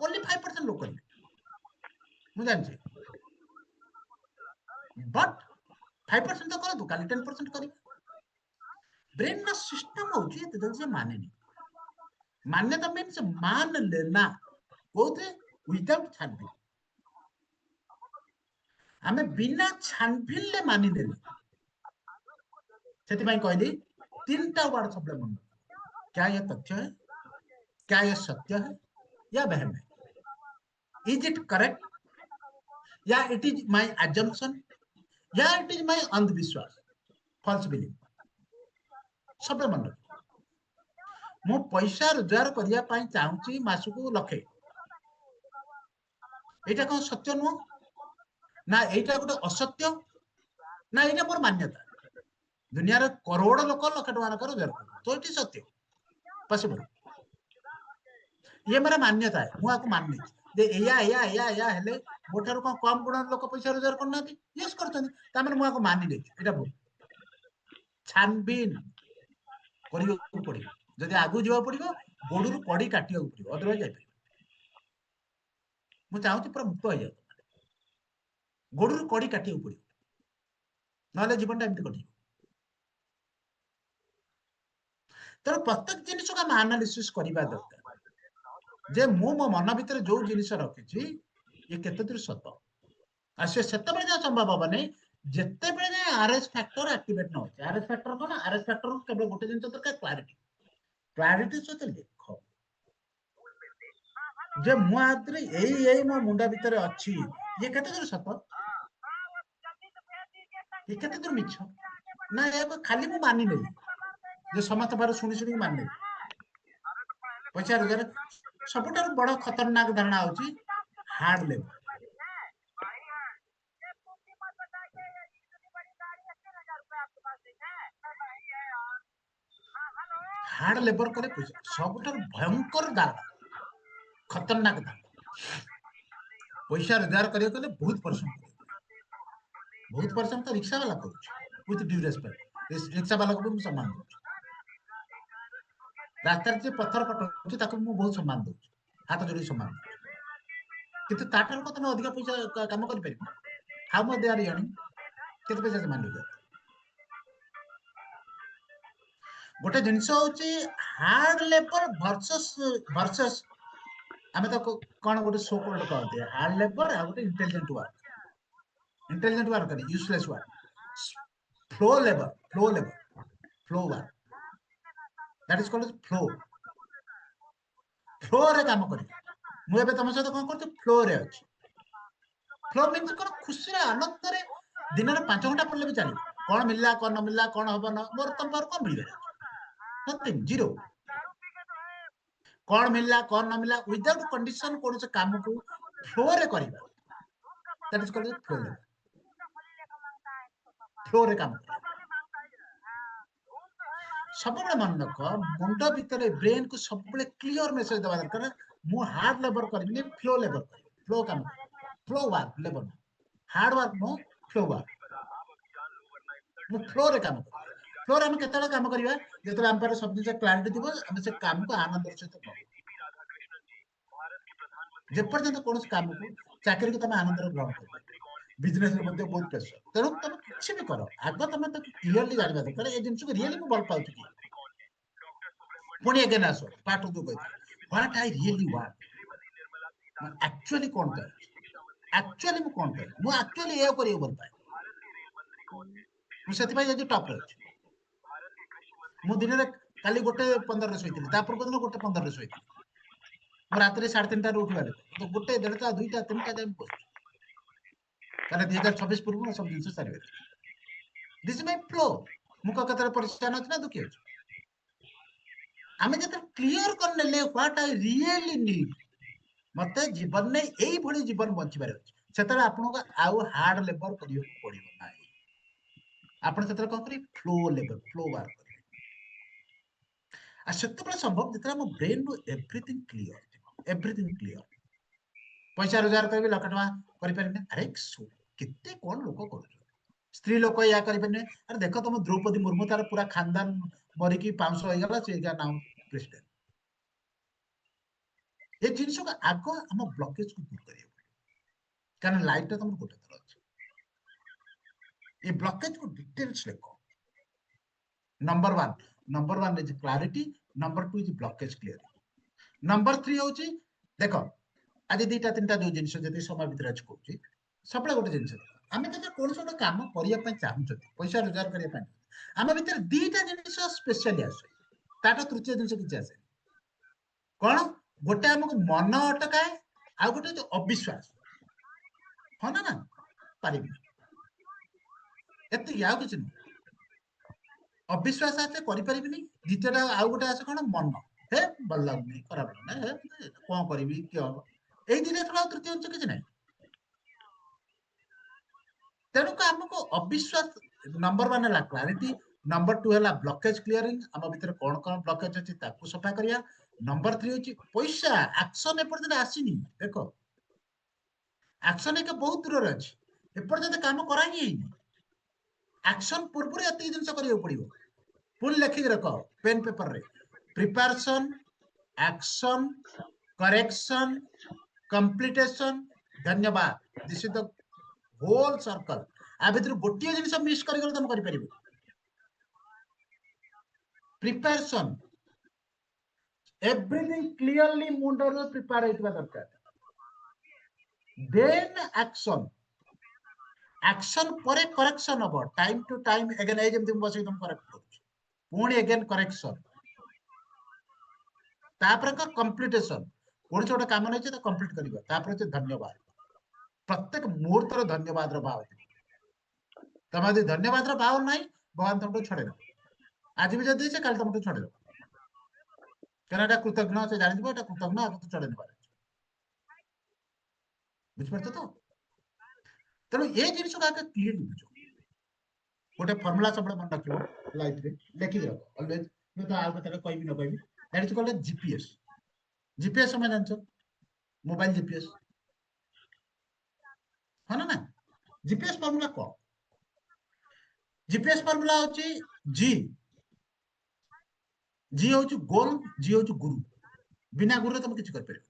only 5% लोग करेंगे मुझे जानছি बट 5% तो करो काली 10% करेंगे ब्रेन ना सिस्टम हो जल्दी से माने मान्यता मीन्स मान लेना कोथे विदाउट छानबीन आमे बिना छानबीन ले मानि देले सेति कहली तीनटा वर्ड सब मन क्या यह तथ्य है क्या यह सत्य है या वहम है इज इट करेक्ट या इट इज माय अजम्पशन या इट इज माय अंधविश्वास फॉल्स बिलीफ सब मन मो पैसा रोजगार करिया पाई चाहूची मासको लखे एटा कोन सत्य नुह ना एटा गोटे असत्य ना एटा मोर मान्यता दुनिया रे करोड़ लोक लक्ष टका रोजगार कर तो ये सत्य पॉसिबल ये मेरा मान्यता है मु आपको माननी जे या हेले मोठार को कम गुण लोक पैसा रोजगार करना यस करछन ता माने मु आपको मानि ले एटा बोल छानबीन करियो पड़ियो जदि आगु जीवा पड़ियो गोडुरु कड़ी काटियो पड़ियो अदरवाइज जाय पड़ियो मु चाहूची पूरा मुक्त हो जाय गोडुरु कड़ी काटियो पड़ियो नले जीवनटा एमति कटियो तर प्रत्येक जिनिस का हम एनालिसिस करबा दरकार जे मु मो मन भीतर जो जिनिस रखिछि ये केते दूर सत आ से सेते बेले जा संभव बने जेते बेले जा आरएस फैक्टर एक्टिवेट न हो आरएस फैक्टर कोन आरएस फैक्टर केवल गोटे जिनिस दरकार क्लैरिटी सहित लिख जे मु आदरे एई मो मुंडा भीतर अछि ये केते दूर सत ये केते दूर मिछ ना ये खाली मु मानि नै जे समस्त बार शुणी शुणी माने पैसा रोजगार सबुठार बड़ खतरनाक धारणा होची हार्ड लेबर हार्ड लेबर करे पैसा सबुठार भयंकर धारणा खतरनाक धारणा पैसा रोजगार करियो कले बहुत परिश्रम तो रिक्शा वाला करूछ विथ ड्यू रेस्पेक्ट रिक्शा वाला को भी सम्मान दूछ रास्ता जे पत्थर कटौछ ताको मु बहुत सम्मान दूछ हाथ जोड़ी सम्मान किंतु ताटर को तमे अधिक पैसा काम कर परिबो how much they are earning केते पैसा सम्मान दे गोटे जिनिस होची हार्ड लेबर वर्सेस आमे तो कोन गोटे सो कॉल्ड कहते हार्ड लेबर आ गोटे इंटेलिजेंट वर्क करे useless work flow work that is called flow रे काम करी मु एबे तम सहित कोन करते फ्लो रे अछि फ्लो मीन्स कोन खुशी रे आनंद रे दिन रे 5 घंटा पड़ले भी चली कोन मिलला कोन न मिलला कोन हबो न मोर तम पर कोन मिलबे नथिंग जीरो कौन मिलला कौन न मिलला विदाउट कंडीशन कौन से काम को फ्लो रे करिबा दैट इज कॉल्ड फ्लो रे काम सब बड़े मन रख मुंड भीतर ब्रेन को सब बड़े क्लियर मैसेज दबा दरकार मु हार्ड लेबर करबिनी फ्लो लेबर फ्लो काम flow work labour hard work no flow work मु फ्लो रे काम फ्लो रे हम केतला काम करिबा जेतला हम पर सब जिस क्लैरिटी दिबो हम से काम को आनंद सहित करू जे पर्यंत कोन काम को चाकरी को तमे आनंद रे ग्रहण कर बिजनेस रे मध्ये बहुत प्रेशर तेरो तमे किछि भी करो आगो तमे तो क्लियरली जानबा दरकार ए जिंस को रियली मु बल पाउ छी पुणी अगेन आसो पार्ट टू कहते what I really want actually कोन कर एक्चुअली मु कोन कर मु एक्चुअली ए करियो बल पाए मु सेति भाई जे टॉप रे मु दिन रे काली गोटे 15 रे सोइतिली तापर को दिन गोटे 15 रे सोइतिली मु रात्रि 3:30 रे उठिबाले तो गोटे 1:30 2टा 3टा टाइम बस काले 2026 पूर्व सब दिन सारी दिस माय फ्लो मु को कतरे परेशान अछि ना दुखी अछि आमे जत क्लियर कर नेले व्हाट आई रियली नीड मते जीवन ने एई भली जीवन बंचिबार अछि सेतरे आपन को आउ हार्ड लेबर करियो पड़िबो नाही आपन सेतरे कोन करी फ्लो लेबर फ्लो वर्क करी आ सेते बळे संभव जतरा हम ब्रेन नो एवरीथिंग क्लियर पैसा रोजगार करबे लाख टका करि परने अरे केते कोन लोक करू स्त्री लोक या करि परने अरे देखो तुम द्रौपदी मुर्मू तार पूरा खानदान मरी की 500 हो गला से नाम प्रेसिडेंट ये जिनिस को आग आम ब्लकेज को दूर करिया कारण लाइफ टा तुम गोटे थर अच्छे ये ब्लकेज को डिटेल्स लेख number one is clarity number two is blockage clear number three हूँ देख आज दुटा तीन जो जिन समय भितर आज कौन सब गोटे जिन आम जो कौन गोटे कम करने चाहूँ पैसा रोजगार करने आम भितर दुटा जिन स्पेशली आसे ताटा तृतीय जिन किसी आसे कौन गोटे आमको मन अटकाए आ गोटे जो अविश्वास हाँ ना पारि एति आउ किसी नुह अविश्वास आसे करें द्वितीयटा आउ गोटे आसे कौन मन हे भल लगुनि खराब लगना हे कौन करी किए हम यही दिन छड़ा तृतीय अंश किसी ना तेणुक आमको अविश्वास नंबर वन है क्लारिटी नंबर टू है ब्लकेज क्लीयरिंग आम भर कौन कौन ब्लकेज अच्छी सफा करिया नंबर थ्री हूँ पैसा एक्शन एपर्तंत आसीनी देख एक्शन एक बहुत दूर अच्छी एपर्तंत कम करा ही एक्शन पूर्व ये जिन पड़ो पुणी लिखिक रख पेन पेपर रे प्रिपरेशन एक्शन करेक्शन कंप्लीटेशन धन्यवाद this is the whole circle आ भर गोटे जिन मिस कर तुम कर प्रिपरेशन एवरीथिंग क्लियरली मुंडर प्रिपेयर होता दरकार देन एक्शन एक्शन पर करेक्शन हम टाइम टू टाइम एगेन ए जमती बस तुम करेक्ट कर पुणी एगेन करेक्शन तापर कंप्लीटेशन कौन गोटे कम नहीं कंप्लीट कर धन्यवाद प्रत्येक मुहूर्त धन्यवाद भाव तुम यदि धन्यवाद भाव ना भगवान तुमको छड़े आज भी जब कल तुमको छड़े क्या कृतज्ञ से जान कृतज्ञ आगे तो छड़े बुझिपार तो तेणु ये जिन क्लीयरली बुझ गोटे फर्मुला सब मन रख लाइफ में लिखिक रख अलवेज मैं तो आगे कह न कह that is called GPS GPS समय जान मोबाइल जीपीएस हाँ ना जीपीएस फर्मुला कौन जीपीएस फर्मुला होची जी जी हूँ गोल जी हूँ गुरु बिना गुरु तुम किसी कर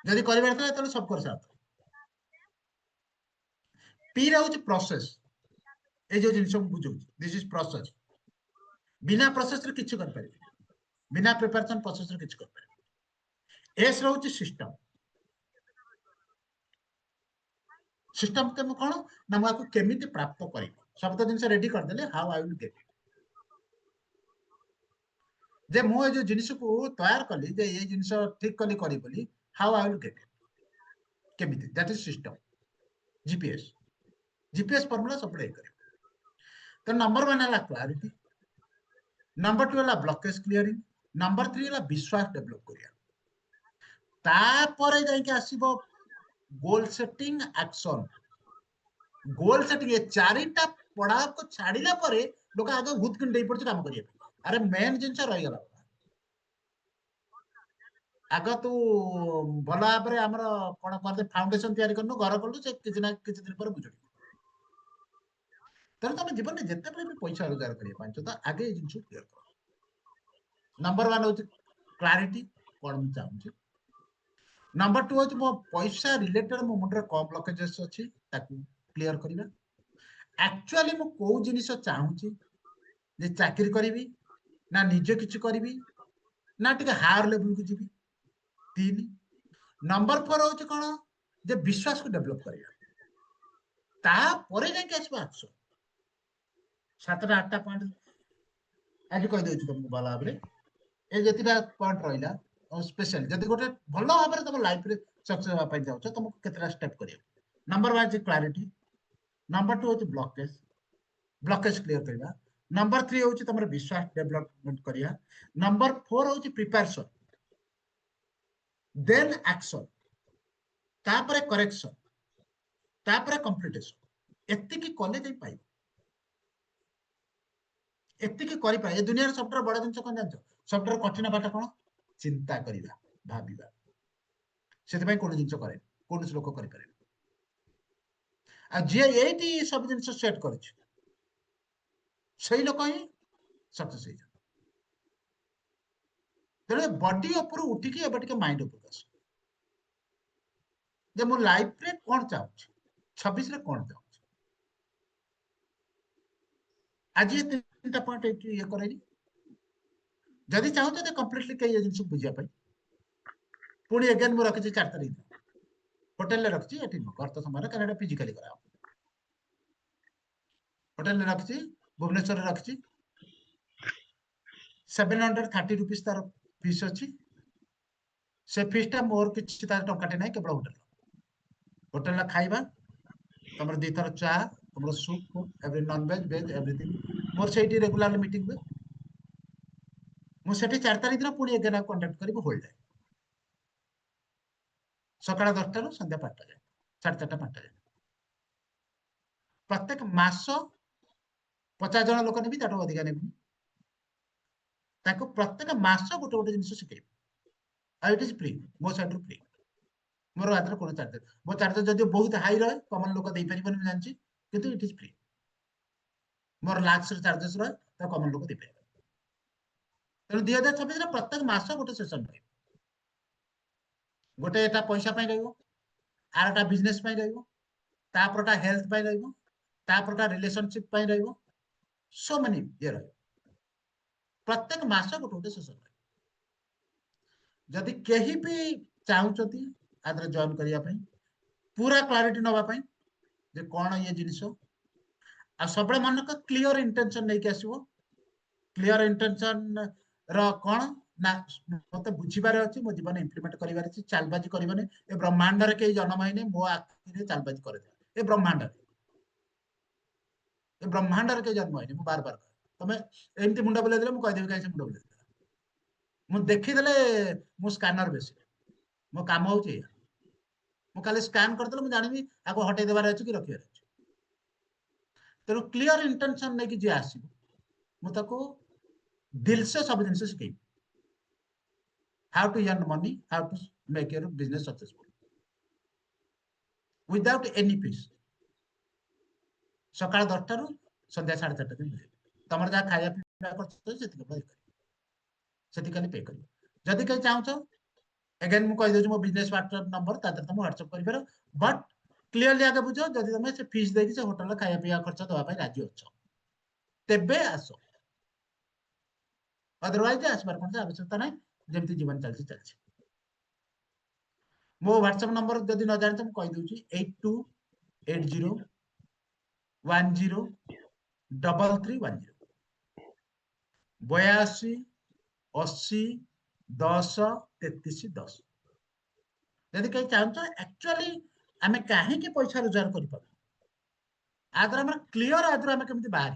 जदि कर सब कर साथ पी रे प्रोसेस ये जो जिन बुझे दिस इज प्रोसेस बिना प्रोसेस किसी कर बिना प्रिपरेशन प्रोसेस किसी कर एस रोचे सिस्टम सिस्टम तुम कौन ना मुझे केमी प्राप्त कर सब जिन रेडी करदे हाउ आई विल गेट जे मु जो जिन को तैयार कली जे ये जिन ठीक कली करी बोली हाउ आई विल गेट केमी that is system GPS GPS formula सब कर तो नंबर वन है क्लारिटी नंबर टू है ब्लॉकेज क्लियरिंग नंबर थ्री है विश्वास डेवलप करिया तापर जाके आसीबो goal setting action goal setting ये चारिटा पड़ाव को छाड़िला परे लोक आगे भूत किन पड़े काम करिया अरे मेन जिन रही गला आग तू भल भाव में आमर कौन कहते फाउंडेशन तैयारी करनु घर कलु से किसी ना किसी दिन पर बुझ तेणु तुम जीवन में जिते भी पैसा रोजगार करने तो आगे जिन क्लीयर कर नंबर वन हूँ क्लारिटी कौन मुझे चाहूँ नंबर टू हूँ मो पैसा रिलेटेड मो मुंडे कम ब्लकेजेस अच्छी क्लीयर करवा एक्चुअली मु कौ जिनिस चाहूँ जे चाकरी करी ना निजे किसी करी ना टे हायर लेवल को जी तीन नंबर फोर हूँ कौन जे विश्वास को डेवलप करवा जाके आसो एक्शन सातटा आठटा पॉइंट आज कहीदे तुमको भल भाव में ये जितना पॉइंट रहा स्पेशल जब गोटे भल भाव में तुम लाइफ में सक्सेस होगा जाऊँ तुमको केतटा स्टेप कर नंबर वन है क्लारिटी नंबर टू हूँ ब्लॉकेज ब्लॉकेज क्लियर करवा नंबर थ्री हूँ तुम विश्वास डेवलपमेंट करिया नंबर फोर हूँ प्रिपरेशन देन एक्शन तापर करेक्शन तापर कंप्लीटेशन एतिकी कले जाई पाइब एतिकी करि पाए ए दुनिया सबटर बड़ जिन कौन जान सबटर कठिन बाटा कौन चिंता करवा भाविबा से कौन जिन करे कौन लोक करें जी ये सब जिन सेट कर लोक ही सक्सेस हो तेरे बॉडी ऊपर उठिकी एबे टिके माइंड ऊपर आस जे मो लाइफ रे कोन चाहूची 26 रे कोन चाहूची आज ये तीनटा पॉइंट ये करेनी जदि चाहूते तो कंप्लीटली कई जिनिस बुझिया पाई पुणी अगेन मु रखिछि 4 तारिख होटल ले रखिछि एठी घर तो समय कारण फिजिकली करा होटल ले रखिछि भुवनेश्वर रे रखिछि 730 रुपीस तार फीस अछि से फीस टा मोर किछि तार टंकाटे नै केवल होटल ला खाइबा तमर दी थर चा तमर soup every non veg veg everything more सेठी रेगुलर मीटिंग में मु सेठी 4 तारिख दिन पुणी अगेन कांटेक्ट करिबो होल्ड है सकाळ 10 रु संध्या 5 जाए 4:30 5 जाए प्रत्येक मास 50 जन लोक नेबी ताठो अधिका नेबी ताको प्रत्येक मास गोटे गोटे जिनिस शिखेबी आ इट इज फ्री मो साइड रु फ्री मोर हाथ रे कोनो चार्ज मो चार्ज जदि बहुत हाई रहे कमन लोक दे परिबन मैं जानची किंतु इट इज फ्री मोर लाक्स रे चार्जेस रहे ता कमन लोक दे परिबन तेणु 2026 रे प्रत्येक मास गोटे सेशन रहे गोटे एटा पैसा पाई रहइबो आरटा बिजनेस पाई रहइबो तापरटा हेल्थ पाई रहइबो तापरटा रिलेशनशिप पाई रहइबो सो मेनी ये रहे प्रत्येक मास गोटे गोटे सेशन रहे जदि केही भी चाहूचती आदर जॉइन करिया पई पूरा क्लैरिटी नबा पई जे कोन ये जिनिस आ सबले मन को क्लियर इंटेंशन नै के आसीबो क्लियर इंटेंशन रो कोन ना मते बुझिबारे अछि मो जीवन इंप्लीमेंट करिबारे अछि चालबाजी करिबने ए ब्रह्मांड रे के जन्म हैने मो आखि रे चालबाजी करे दे ए ब्रह्मांड रे के जन्म हैने मो बार बार तमे एमती मुंडा बोले देले मो कहि देबी काहे से मुंडा बोले मु देखि देले मु स्कैनर बेसी मो काम होउची मु खाली स्कैन करदेले मु जानिबी आको हटै देबार अछि कि रखिबार अछि तेणु क्लियर इंटेंशन नै कि जे आसीबो मु ताको दिल से सब जिनिस सिखेबी how to earn money how to make your business successful without any fees सकाळ 10 रु संध्या 4:30 दिन तमर जा खाया पीया करछ सेति के सेति खाली पे कर जदि कहि चाहछो अगेन मु कहि देछु मो बिजनेस पार्टनर नंबर तादर तुम व्हाट्सएप करिबर बट क्लियरली आगे बुझो जदि तुम से फीस देकी से होटल खाया पीया खर्च दवा पई राजी अछो तेबे आसो अदरवाइज आसबार कोन आवश्यकता नै जेमति जीवन चलछि मो व्हाट्सएप नंबर जदि न जानि त मु कहि देउछि 8280 10 3310 82 80 10 33 10 यदि कहीं चाहतो एक्चुअली आमे काहे के पैसा रोजगार करि पाबो आदर हमर क्लियर आदर आमे केमति बाहर